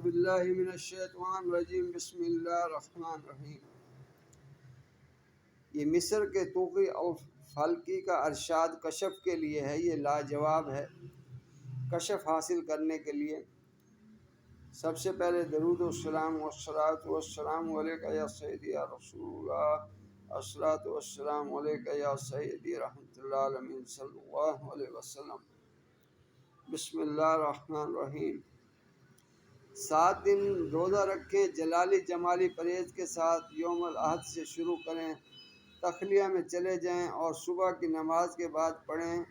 باللہ من الشیطان الرجیم بسم اللہ الرحمن الرحیم۔ یہ مصر کے طوقی الفلکی کا ارشاد کشف کے لیے ہے، یہ لاجواب ہے کشف حاصل کرنے کے لیے۔ سب سے پہلے درود والسلام والصلاۃ والسلام علیک یا سیدی یا رسول اللہ، الصلاۃ والسلام علیک یا سیدی رحمۃ اللہ العالمین صلی اللہ علیہ وسلم۔ بسم اللہ الرحمن الرحیم۔ 7 دن روزہ رکھیں، جلالی جمالی پرہیز کے ساتھ۔ یوم الاحد سے شروع کریں، تخلیہ میں چلے جائیں اور صبح کی نماز کے بعد پڑھیں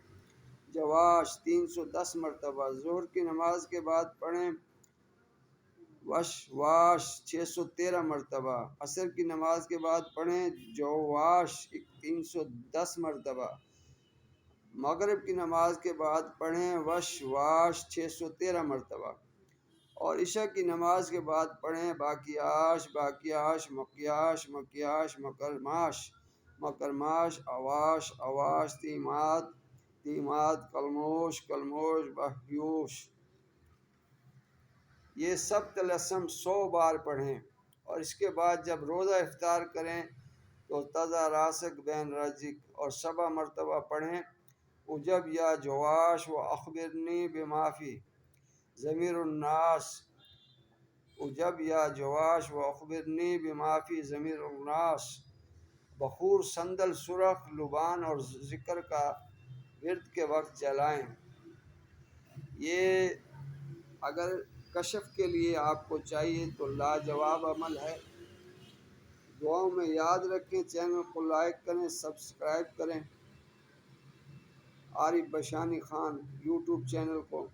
جواش 310 مرتبہ، ظہر کی نماز کے بعد پڑھیں وشواش 613 مرتبہ، عصر کی نماز کے بعد پڑھیں جواش 310 مرتبہ، مغرب کی نماز کے بعد پڑھیں وشواش 613 مرتبہ، اور عشاء کی نماز کے بعد پڑھیں باقیاش باقیاش مکیاش مکیاش مکرماش مکرماش اواش اواش تیمات تیمات کلموش کلموش بہیوش۔ یہ سب طلسم 100 بار پڑھیں، اور اس کے بعد جب روزہ افطار کریں تو تزا راسک بین رزق اور 7 مرتبہ پڑھیں اجب یا جواش و اخبرنی بمافی ضمیر الناس، اجب یا جواش و اخبرنی بمافی ضمیر الناس۔ بخور، صندل، سرخ، لبان اور ذکر کا ورد کے وقت جلائیں۔ یہ اگر کشف کے لیے آپ کو چاہیے تو لاجواب عمل ہے۔ دعاؤں میں یاد رکھیں، چینل کو لائک کریں، سبسکرائب کریں عارف بشانی خان یوٹیوب چینل کو۔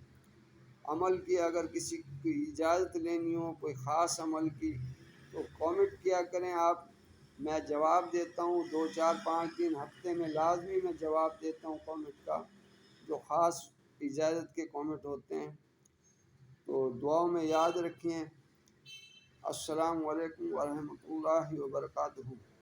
عمل کی اگر کسی کی اجازت لینی ہو کوئی خاص عمل کی تو کامنٹ کیا کریں آپ، میں جواب دیتا ہوں 2 4 5 دن ہفتے میں لازمی میں جواب دیتا ہوں کامنٹ کا، جو خاص اجازت کے کامنٹ ہوتے ہیں۔ تو دعاؤں میں یاد رکھیں۔ السلام علیکم ورحمۃ اللہ وبرکاتہ۔